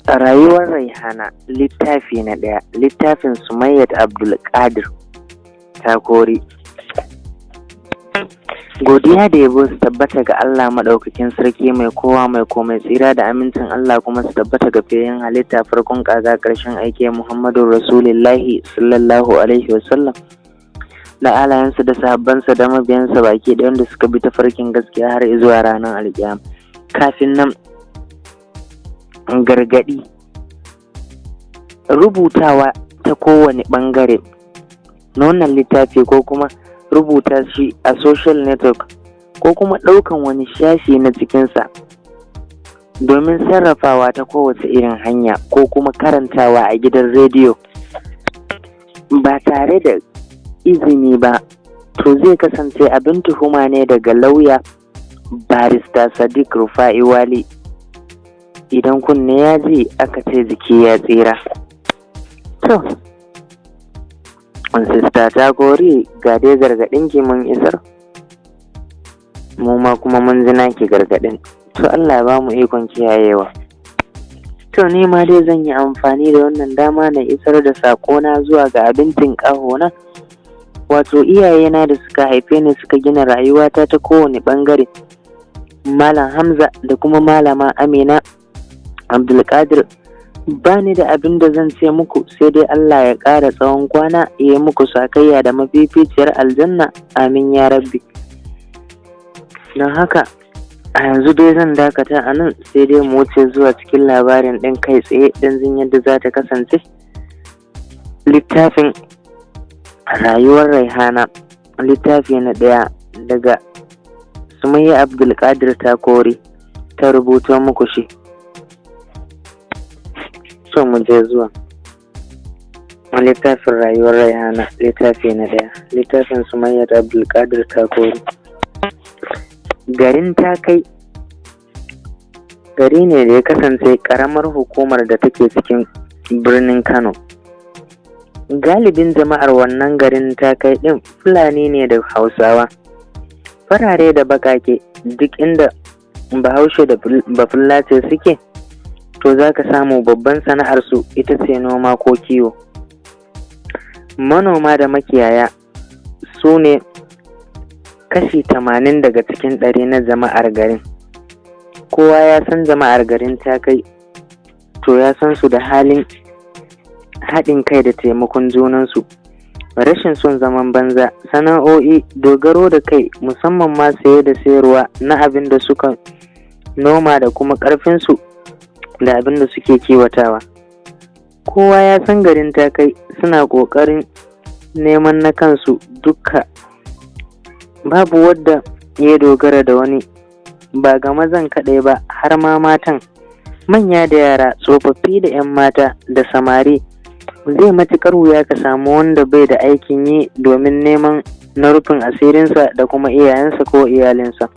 Rayuwar Raihana littafi na ɗaya, littafin Sumayyat Abdulkadir Takori. Godiya da yabo su tabbata ga Allah maɗaukakin sarki mai kowa mai komai, tsira da amincin Allah kuma su tabbata ga fiyayyen halitta farkon ƙaga ƙarshen aiki Muhammadu Rasulullahi sallallahu alaihi wasallam, da alayensa da sahabbansa da mabiyansa baki ɗaya wanda suka bi ta farkin gaskiya har zuwa ranar alƙiyama. Kafin nan, gargaɗi: rubutawa ta kowane ɓangare na wannan littafi ko kuma rubuta shi a social network ko kuma ɗaukan wani shashi na cikinsa domin sarrafawa ta kowace irin hanya ko kuma karantawa a gidan rediyo ba tare da izini ba, to zai kasance abin tuhuma ne daga lauya barista Sadiq Rufa'i Wali. Idan kunne ya ji aka ce jiki ya tsira. To, sista Takori, ga dai gargaɗin ki mun isar, mu ma kuma mun ji naki gargaɗin. To Allah ba mu ikon kiyayewa. To ni ma dai zan yi amfani da wannan dama na isar da saƙona zuwa ga abin tinƙahona, wato iyayena da suka haife ni suka gina rayuwata ta kowane ɓangare, Malam Hamza da kuma Malama Amina Abdulkadir. Ba ni da abin da zan ce muku sai dai Allah ya ƙara tsawon kwana, ya yi muku sakayya da mafificiyar aljanna, amin ya rabbi. Don haka a yanzu dai zan dakata a nan, sai dai mu wuce zuwa cikin labarin ɗin kai tsaye don jin yadda za ta kasance. Littafin Rayuwar Raihana, littafi na ɗaya, daga Sumayya Abdulkadir Takori ta rubuto muku shi. So mu je zuwa littafin Rayuwar Raihana, littafi na ɗaya, littafin Sumayya Abdulkadir Takori. Garin Takai gari ne da ya kasance ƙaramar hukumar da take cikin birnin Kano. Galibin jama'ar wannan garin Takai ɗin Fulani ne da Hausawa, farare da baƙaƙe. Duk inda Bahaushe da Bafulace suke, to za ka samu babban sana'arsu ita ce noma ko kiwo. Manoma da makiyaya su ne kashi 80 daga cikin 100 na jama'ar garin. Kowa ya san jama'ar garin Takai, to ya san su da halin haɗin kai da taimakon junansu, rashin son zaman banza, sana'o'i, dogaro da kai, musamman ma saye da sayarwa na abin da suka noma da kuma ƙarfinsu da abin da suke kiwatawa. Kowa ya san garin Takai suna ƙoƙarin neman na kansu dukka, babu wadda ya dogara da wani, ba ga mazan kaɗai ba har ma matan, manya da yara, tsofaffi da 'yan mata da samari. Zai matuƙar wuya ka samu wanda bai da aikin yi domin neman na rufin asirinsa da kuma iyayensa ko iyalinsa.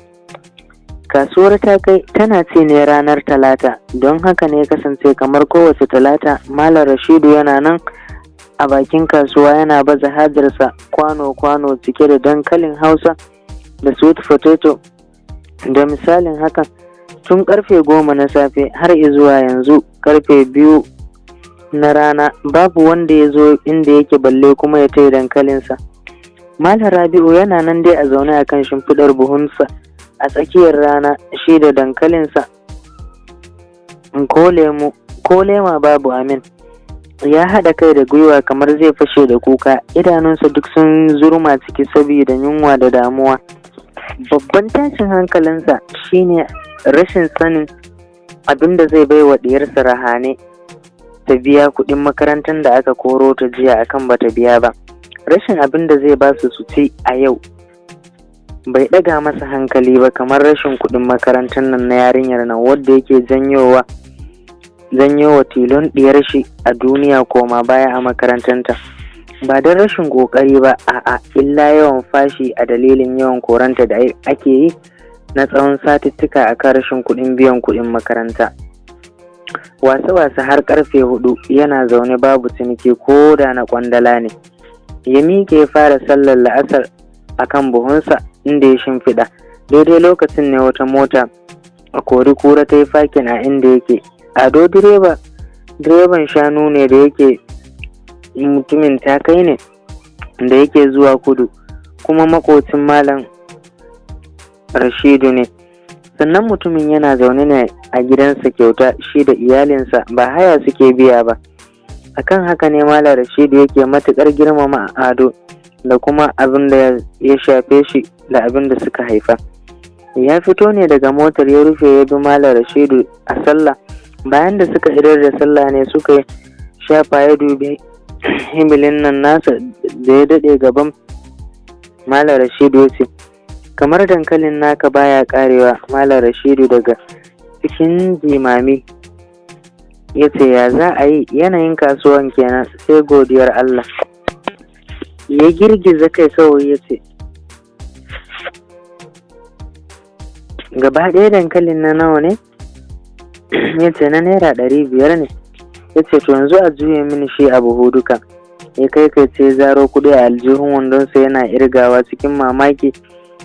Kasuwar Takai tana ci ne ranar Talata, don haka ne kasance kamar kowace Talata Malam Rashidu yana nan a bakin kasuwa yana baza hajarsa kwano-kwano cike da dankalin Hausa da sweet potato. Da misalin hakan, tun karfe 10 na safe har zuwa yanzu karfe 2 na rana babu wanda ya zo inda yake balle kuma ya taya dankalinsa. Malam Rabi'u yana nan dai a zaune a kan shimfiɗar buhunsa a tsakiyar rana, shi da dankalinsa ko lema babu. Amin ya haɗa kai da gwiwa kamar zai fashe da kuka, idanunsa duk sun zurma ciki saboda yunwa da damuwa. Babban tashin hankalinsa shine rashin sanin abin da zai bai wa ɗiyarsa Rahane ta biya kuɗin makarantar da aka koro ta jiya akan bata biya ba. Rashin abin da zai ba su ci a yau bai ɗaga masa hankali ba kamar rashin kuɗin makarantar nan na yarinyar nan, wadda yake janyowa tilon ɗiyar shi a duniya koma baya a makarantanta. Ba don rashin ƙoƙari ba, a'a, illa yawan fashi a dalilin yawan koranta da ake yi na tsawon satuttuka akan rashin kuɗin biyan kuɗin makaranta. Wasa har karfe 4 yana zaune babu ciniki ko da na kwandala ne. Ya miƙe ya fara sallar la'asar akan buhunsa inda ya shimfiɗa. Daidai lokacin ne wata mota a kori kura ta yi fakin a inda yake. Ado direba direban shanu ne da yake mutumin takai ne da yake zuwa kudu, kuma makocin malam Rashidu ne. Sannan mutumin yana zaune ne a gidansa kyauta, shi da iyalinsa, ba haya suke biya ba. Akan haka ne malam Rashidu yake matuƙar girmama Ado da kuma abin da ya shafe shi da abin da suka haifa. Ya fito ne daga motar ya rufe ya bi malam Rashidu a sallah. Bayan da suka idar da sallah ne suka shafa ya dubi himilin nan nasa da ya daɗe gaban malam Rashidu ya ce, kamar dankalin naka baya karewa. Malam Rashidu daga cikin jimami ya ce, ya za a yi, yanayin kasuwan kenan, sai godiyar Allah. Ya girgiza kai kawai ya ce, gaba ɗaya dankalin na nawa ne? Ya ce, na naira 500 ne. Ya ce, to yanzu a juye mini shi a buhu duka. Ya kai ce zaro kuɗi a aljihun wandonsa yana irgawa cikin mamaki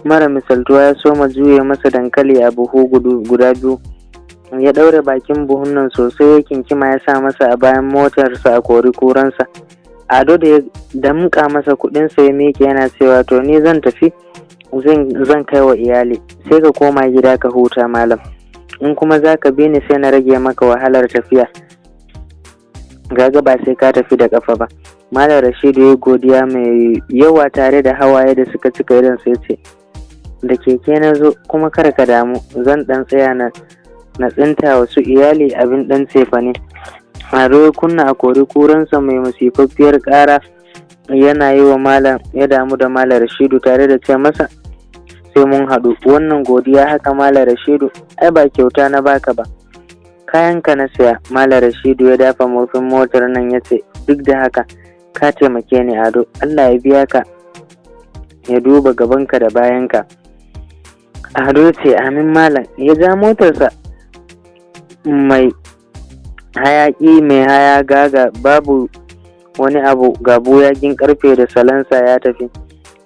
mara misaltuwa. Ya soma juye masa dankali a buhu guda 2. Ya ɗaure bakin buhun nan sosai, ya kinkima ya sa masa a bayan motarsa a kori kuransa. Ado da ya damƙa masa kuɗinsa ya miƙe yana cewa, to ni zan tafi, zan kai wa iyali, sai ka koma gida ka huta malam, in kuma za ka bi ni sai na rage maka wahalar tafiya, gaga ba sai ka tafi da ƙafa ba. Malam Rashidu ya godiya mai yawa tare da hawaye da suka cika idan sai ce, da keke na zo, kuma kar ka damu, zan ɗan tsaya na tsinta wasu iyali abin ɗan cefane. Ado ya kunna a kori kuransa mai masifaffiyar ƙara yana yi wa malam, ya damu da malam Rashidu tare da ce masa, sai mun haɗu. Wannan godiya haka malam Rashidu, ai ba kyauta na baka ba, kayanka na saya. Malam Rashidu ya dafa murfin motar nan ya ce, duk da haka ka taimake ni Ado, Allah ya biya ka, ya duba gabanka da bayanka. Ado ce, amin malam. Ya ja motarsa mai hayaƙi mai haya gaga, babu wani abu, ga buyagin karfe da salansa ya tafi.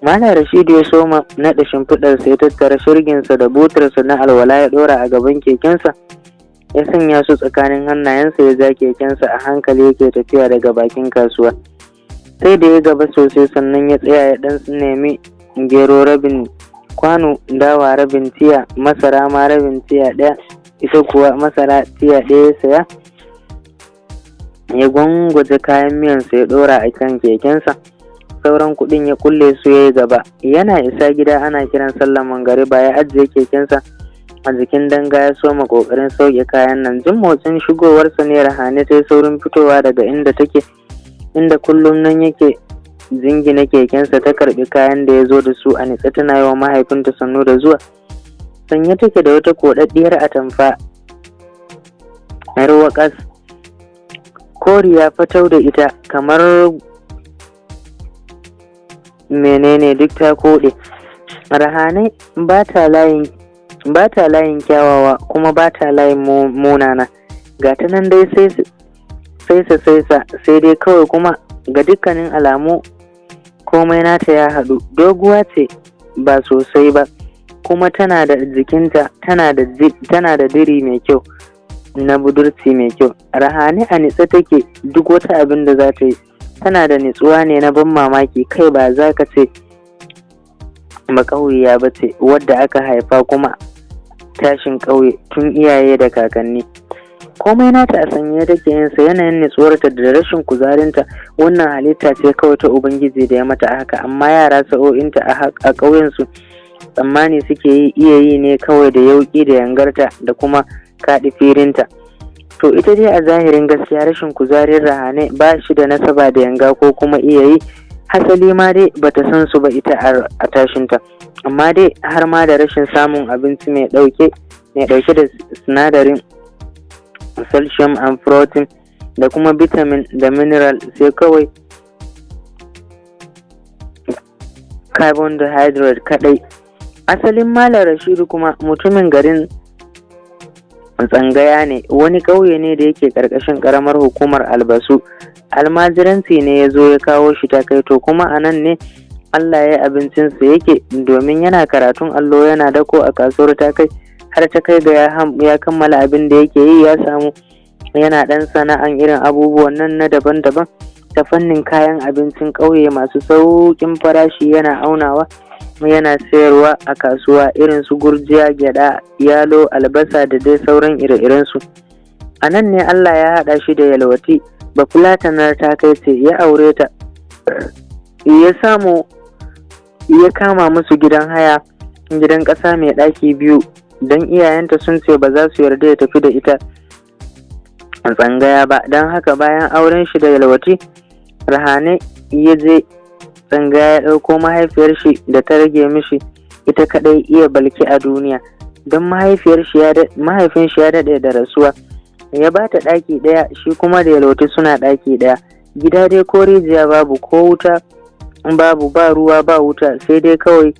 Malam Rashidu ya soma naɗa shimfiɗarsa, ya tattara shirginsa da butarsa na alwala ya ɗora a gaban kekensa, ya sanya su tsakanin hannayensa, ya ja kekensa a hankali yake tafiya daga bakin kasuwa. Sai da ya gaba sosai sannan ya tsaya ya ɗan nemi gero rabin kwano, dawa rabin tiya, masara ma rabin tiya ɗaya, ita kuwa masara tiya ɗaya ya saya. Ya gwangwaje kayan miyansa ya ɗora a kan kekensa, sauran kuɗin ya kulle su ya yi gaba. Yana isa gida ana kiran sallar mangariba, ya ajiye kekensa a jikin danga ya soma ƙoƙarin sauke kayan nan. Jin motsin shigowarsa ne Rahane ta yi saurin fitowa daga inda take, inda kullum nan yake jingina kekensa, ta karɓi kayan da ya zo da su a nitse, tana yi wa mahaifinta sannu da zuwa. Sanye take da wata koɗaɗɗiyar atamfa yar waƙas, koriya fatau da ita kamar menene duk ta koɗe. Rahane ba ta layin kyawawa kuma ba ta layin munana, ga ta nan dai saisa sai dai kawai kuma ga dukkanin alamu komai nata ya haɗu. Doguwa ce ba sosai ba, kuma tana da jikinta tana da diri mai kyau na budurci mai kyau. Rahane a nitse take, duk wata abin da za ta yi tana da nitsuwa ne na ban mamaki. Kai ba za ka ce ƙauya ba ce, wadda aka haifa kuma tashin ƙauye tun iyaye da kakanni. Komai nata a sanye take yin sa, yanayin nitsuwarta da rashin kuzarinta wannan halitta ce kawai ta Ubangiji da ya mata haka. Amma yara sa'o'inta a ƙauyensu tsammani suke iya yi ne kawai da yauƙi da yangarta da kuma kaɗi firinta. To ita dai a zahirin gaskiya rashin kuzarin Rahane ba shi da nasaba da yanga ko kuma iya yi, hasali ma dai bata san su ba ita a tashinta. Amma dai har ma da rashin samun abinci mai ɗauke da sinadarin calcium and protein da kuma vitamin da mineral, sai kawai carbohydrate kadai. Asalin Malam Rashidu kuma mutumin garin Tsangaya ne, wani ƙauye ne da yake ƙarƙashin ƙaramar hukumar Albasu. Almajiranci ne ya zo ya kawo shi ta kai, to kuma a nan ne Allah ya yi abincinsa yake, domin yana karatun allo yana dako a kasuwar ta kai, har ta kai ga ya kammala abin da yake yi, ya samu yana ɗan sana'an irin abubuwan nan na daban-daban ta fannin kayan abincin ƙauye masu sauƙin farashi, yana aunawa yana sayarwa a kasuwa irin su gurjiya, gyaɗa, yalo, albasa da dai sauran ire-irensu. A nan ne Allah ya haɗa shi da Yalwati, bafulatanar ta kai ce ya aure ta, ya kama musu gidan haya, gidan ƙasa mai ɗaki 2 don iyayenta sun ce ba za su yarda ya tafi da ita a tsangaya ba. Don haka bayan auren shi da Yalwati, Rahane ya je tsangaya ya ɗauko mahaifiyar shi da ta rage mishi ita kaɗai iya Balki a duniya, don mahaifin shi ya daɗe da rasuwa. Ya ba ta ɗaki ɗaya, shi kuma da Yalwati suna ɗaki ɗaya. Gida dai ko rijiya babu, ko wuta babu, ba ruwa ba wuta, sai dai kawai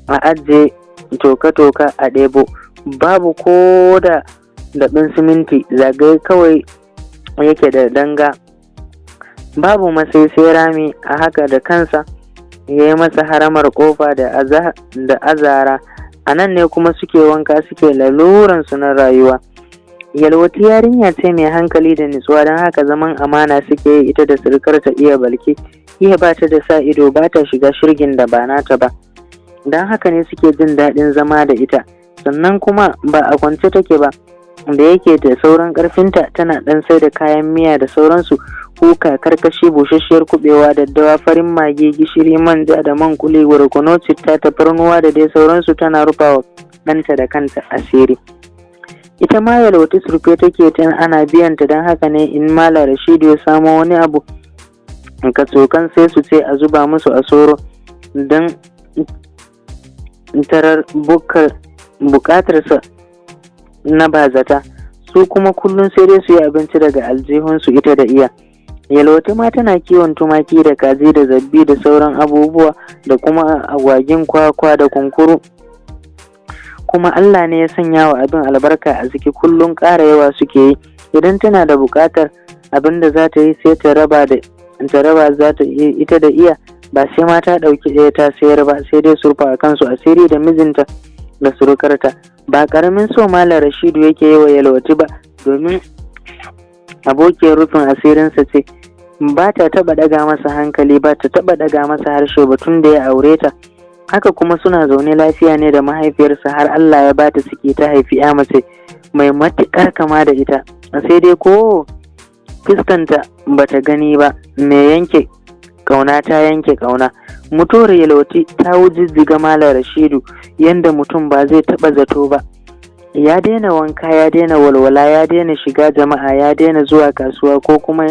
a ajiye toka-toka a ɗebo, babu ko da daɓin siminti, zagaye kawai yake da danga, babu masai sai rami. A haka da kansa ya yi masa haramar ƙofa da azara. A nan ne kuma suke wanka, suke laluransu na rayuwa. Yalwati yarinya ce mai hankali da nutsuwa, don haka zaman amana suke yi ita da surukarta iya Balki. Iya ba ta da sa ido, ba ta shiga shirgin da ba nata ba, don haka ne suke jin daɗin zama da ita. Sannan kuma ba a kwance take ba, da yake da sauran ƙarfinta, tana ɗan sai da kayan miya da sauransu, kuka, karkashi, busasshiyar kuɓewa, daddawa, farin mage, gishiri, manja da man kuli, barkono, citta, tafarnuwa da dai sauransu, tana rufawa ɗanta da kanta asiri. Ita ma Yalwati surfe take tun ana biyanta, don haka ne in Malam Rashidu ya samo wani abu katsokan sai su ce a zuba musu a soro don tarar bukatarsa na bazata. Su kuma kullum sai dai su yi abinci daga aljihunsu ita da iya. Yalwati ma tana kiwon tumaki da kaji da zabbi da sauran abubuwa, da kuma agwagin kwakwa da kunkuru, kuma Allah ne ya sanya wa abin albarka a ciki, kullum ƙara yawa suke yi. Idan tana da buƙatar abin da za ta yi sai ta raba za ta yi ita da iya, ba sai ma ta ɗauki ɗaya ta sayar ba, sai dai surfa a kansu asiri da mijinta da surukarta. Ba ƙaramin so Malam Rashidu yake yi wa Yalwati ba, domin abokiyar rufin asirinsa ce, ba ta taɓa ɗaga masa hankali, ba ta taɓa ɗaga masa harshe ba tun da ya aure ta. Haka kuma suna zaune lafiya ne da mahaifiyarsa har Allah ya bata suke ta haifi ya mace mai matuƙar kama da ita, sai dai ko fuskanta bata gani ba. Mai yanke ƙauna ta yanke ƙauna. Mutuwar Yalwati ta wujijjiga Malam Rashidu yanda mutum ba zai taɓa zato ba. Ya daina wanka, ya daina walwala, ya daina shiga jama'a, ya daina zuwa kasuwa ko kuma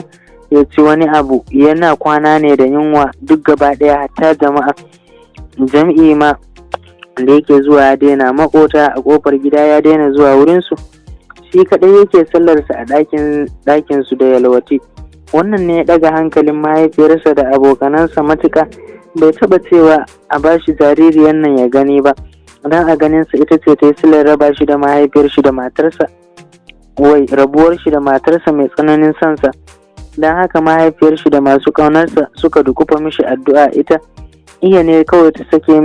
ya ci wani abu, yana kwana ne da yunwa duk gaba ɗaya. Hatta jam'i ma da yake zuwa ya daina, makota a kofar gida ya daina zuwa wurinsu, shi kaɗai yake sallarsa a ɗakin su da Yalwati. Wannan ne ya ɗaga hankalin mahaifiyarsa da abokanansa matuƙa. Bai taɓa cewa a bashi jaririyan nan ya gani ba, don a ganinsa ita ce ta yi silar raba shi da mahaifiyar shi da matarsa, rabuwar shi da matarsa mai tsananin sansa. Don haka mahaifiyar shi da masu ƙaunarsa suka dukufa mishi addu'a. Ita iya ne kawai take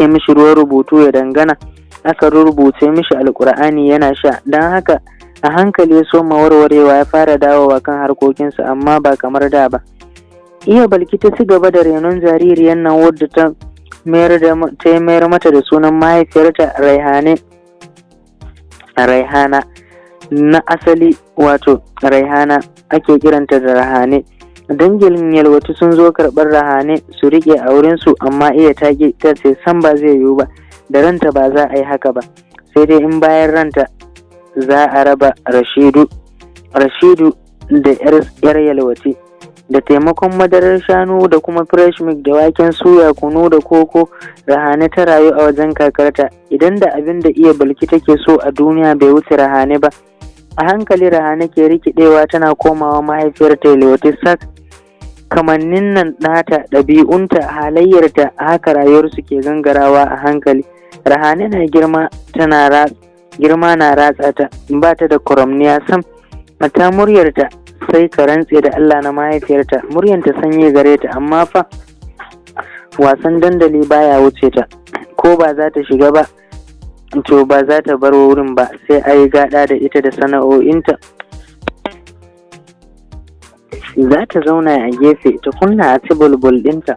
mishi ruwan rubutu ya dangana, aka rubuce mishi alkur'ani yana sha. Don haka a hankali ya soma warwarewa, ya fara dawowa kan harkokinsa, amma ba kamar da ba. Iya Balki ta ci gaba da renon jaririyar nan, wadda ta mayar mata da sunan mahaifiyarta Raihana na asali, wato Raihana ake kiranta da Rahane. Dangin Yalwati sun zo karɓar Rahane su riƙe a wurinsu, amma iya ta ce san ba zai yiwu ba, da ranta ba za a yi haka ba, sai dai in bayan ranta za a raba Rashidu da yar Yalwati. Da taimakon madarar shanu da kuma fresh milk da waken suya, kunu da koko, Rahane ta rayu a wajen kakarta. Idan da abin da iya Balki take so a duniya bai wuce Rahane ba. A hankali Rahane ke rikidewa, tana komawa mahaifiyarta Yalwati sak. Kamannin nan nata, ɗabi'unta, halayyarta, haka rayuwarsu ke gangarawa a hankali. Rahane na girma na ratsa ta, ba ta da kuramniya sam. Mata muryarta sai ka rantse da Allah na mahaifiyarta, muryanta sanye gare ta, amma fa wasan dandali baya wuce ta, ko ba za ta shiga ba to ba za ta bar wurin ba, sai a yi gaɗa da ita da sana'o'inta. Za ta zauna a gefe ta kunna a ci bulbul ɗinta,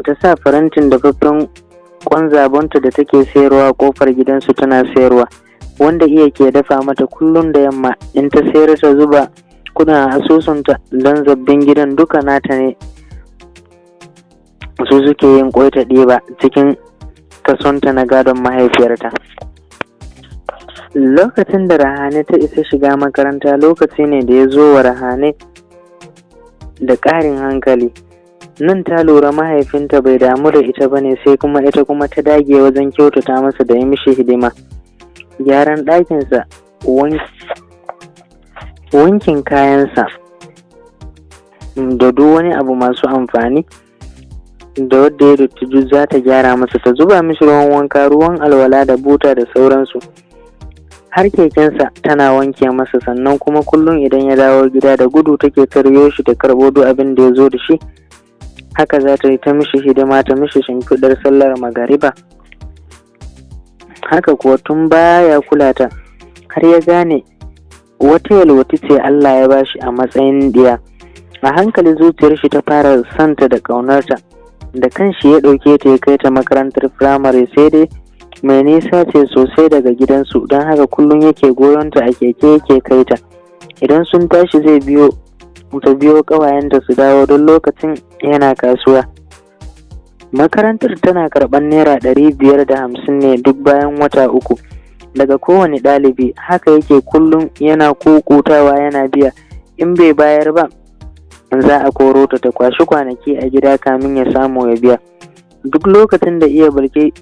ta sa farantin dafaffen kwan zabonta da take sayarwa kofar gidansu tana sayarwa, wanda iya ke dafa mata kullum da yamma. In ta sayar ta zuba kudin a asusunta, don zabbin gidan duka nata ne, su suke yin kwai ta ɗiba cikin kasonta na gadon mahaifiyarta. Lokacin da Rahane ta isa shiga makaranta, lokaci ne da ya zo wa Rahane da ƙarin hankali. Nan ta lura mahaifinta bai damu da ita bane, sai kuma ita kuma ta dage wajen kyautata masa da yi mishi hidima, gyaran ɗakinsa, wankin kayansa da duk wani abu masu amfani da wadda ya dotti duk za ta gyara masa, ta zuba mishi ruwan wanka, ruwan alwala da buta da sauransu. Har kekensa tana wanke masa, sannan kuma kullum idan ya dawo gida da gudu take karyo shi da karɓo duk abin da ya zo da shi. Haka za ta yi ta mishi hidima, ta mishi shimfiɗar sallar magariba. Haka kuwa tun baya kula ta, har ya gane wata yalwati ce Allah ya bashi a matsayin diya. A hankali zuciyar shi ta fara santa da ƙaunarta, da kanshi ya ɗauke ta ya kai ta makarantar firamare, sai dai mai nisa ce sosai daga gidansu, don haka kullum yake goyonta a keke yake kai ta. Idan sun tashi zai biyo ƙawayenta su dawo, don lokacin yana kasuwa. Makarantar tana karɓar naira 550 ne duk bayan wata 3 daga kowane ɗalibi. Haka yake kullum yana kukutawa yana biya, in bai bayar ba za a koro ta kwashi kwanaki a gida kamin ya samu ya biya. Duk lokacin da iya Balki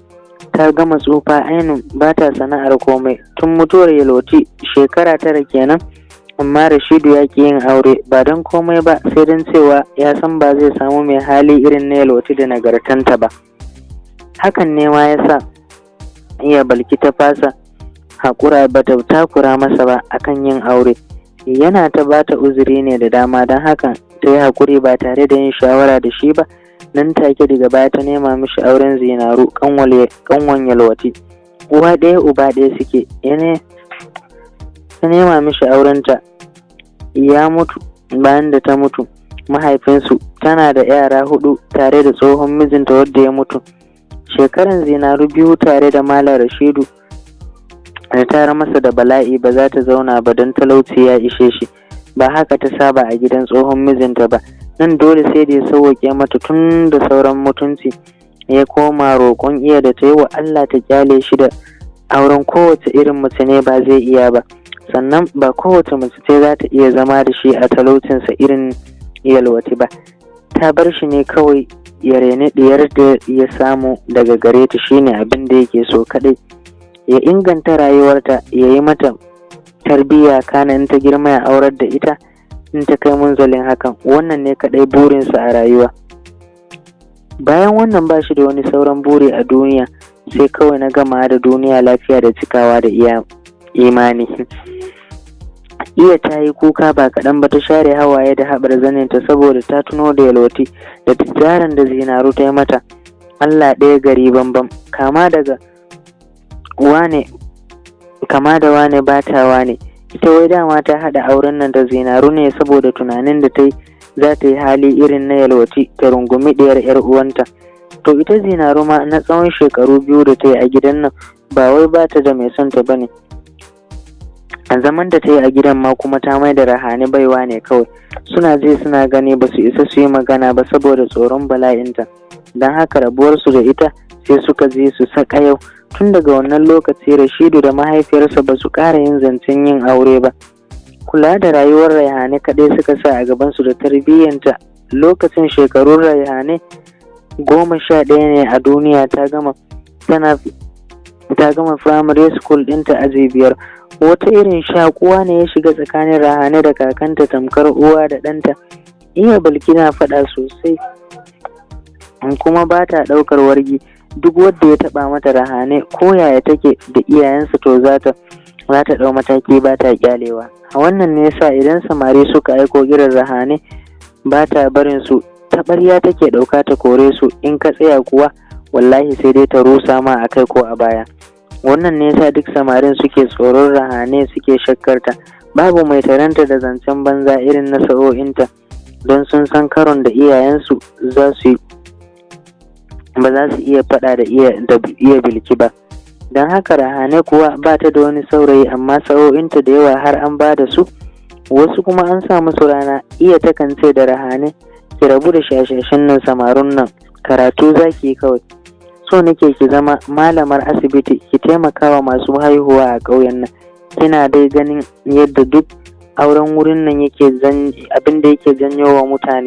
ta gama tsufa ainun ba ta sana'ar komai, tun mutuwar Yalwati shekara 9 kenan. Amma Rashidu ya ƙi yin aure, ba don komai ba sai don cewa ya san ba zai samu mai hali irin na Yalwati da nagartanta ba. Hakan ne ma ya sa iya Balki ta fasa haƙura, ba ta takura masa ba akan yin aure. Yana ta ba ta uzuri ne da dama, don haka ta yi haƙuri ba tare da yin shawara da shi ba. Nan take daga baya ta nema mishi auren Zinaru, ƙanwan Yalwati. Uwa ɗaya uba ɗaya suke. Ta nema mishi aurenta, ya mutu. Bayan da ta mutu, mahaifinsu tana da yara 4 tare da tsohon mijinta wadda ya mutu. Shekaran Zinaru 2 tare da Malam Rashidu. Da tara masa da bala'i ba za ta zauna ba, don talauci ya ishe shi. Ba haka ta saba a gidan tsohon mijinta ba. Nan dole sai da ya sauwaƙe mata tun da sauran mutunci. Ya koma roƙon iya da ta yi wa Allah ta kyale shi da auren kowace irin mace ne ba zai iya ba. Sannan ba kowace mace ce za ta iya zama da shi a talaucinsa irin Yalwati ba. Ta bar shi ne kawai ya reni diyar da ya samu daga gare ta, shine abin da yake so kadai. Ya inganta rayuwarta, ya yi mata tarbiyya, kana in ta girma ya aurar da ita in ta kai munzalin hakan. Wannan ne kadai burinsa a rayuwa. Bayan wannan ba shi da wani sauran buri a duniya, sai kawai na gama da duniya lafiya da cikawa da imani. Iya ta yi kuka ba kaɗan ba, ta share hawaye da haɓar zaninta saboda ta tuno da Yalwati da tijaran da Zinaru ta yi mata. Allah ɗaya gari bambam, kama da wane ba ta wane. Ita wai dama ta haɗa auren nan da Zinaru ne saboda tunanin da ta yi za ta yi hali irin na Yalwati, ta rungumi ɗiyar 'yar uwanta. To ita Zinaru ma na tsawon shekaru 2 da ta yi a gidan nan, ba wai ba ta da mai son ta bane. A zaman da ta yi a gidan ma kuma ta mai da Rahane baiwa ne kawai. Suna je suna gani, ba su isa su yi magana ba saboda tsoron bala'inta. Don haka rabuwarsu da ita sai suka je su saka yau. Tun daga wannan lokaci Rashidu da mahaifiyarsa ba su ƙara yin zancen yin aure ba. Kula da rayuwar Rahane kaɗai suka sa a gabansu da tarbiyyanta. Lokacin shekarun Rahane 11 ne a duniya. Ta gama primary school ɗinta aji 5. Wata irin shakuwa ne ya shiga tsakanin Rahane da kakanta, tamkar uwa da ɗanta. Iya Balki na faɗa sosai, kuma ba ta ɗaukar wargi. Duk wadda ya taɓa mata Rahane, ko yaya take da iyayensa, to za ta ɗau mataki, ba ta kyalewa. A wannan ne yasa idan samari suka aiko irin Rahane, ba ta barin su, taɓarya take ɗauka ta kore su. In ka tsaya kuwa wallahi sai dai ta rusa ma a kai ko a baya. Wannan ne yasa duk samarin suke tsoron Rahane, suke shakkarta. Babu mai taranta da zancen banza irin na sa'o'inta, don sun san karon da iyayensu za su yi ba za su iya faɗa da iya Bilki ba. Don haka Rahane kuwa ba ta da wani saurayi, amma sa'o'inta da yawa har an ba da su, wasu kuma an sa musu rana. Iya takan ce da Rahane, ki rabu da shashashin nan samarun nan, karatu za ki yi kawai. So nake ki zama malamar asibiti, ki taimakawa masu haihuwa a ƙauyen nan. Kina dai ganin yadda duk auren wurin nan abin da yake janyo wa mutane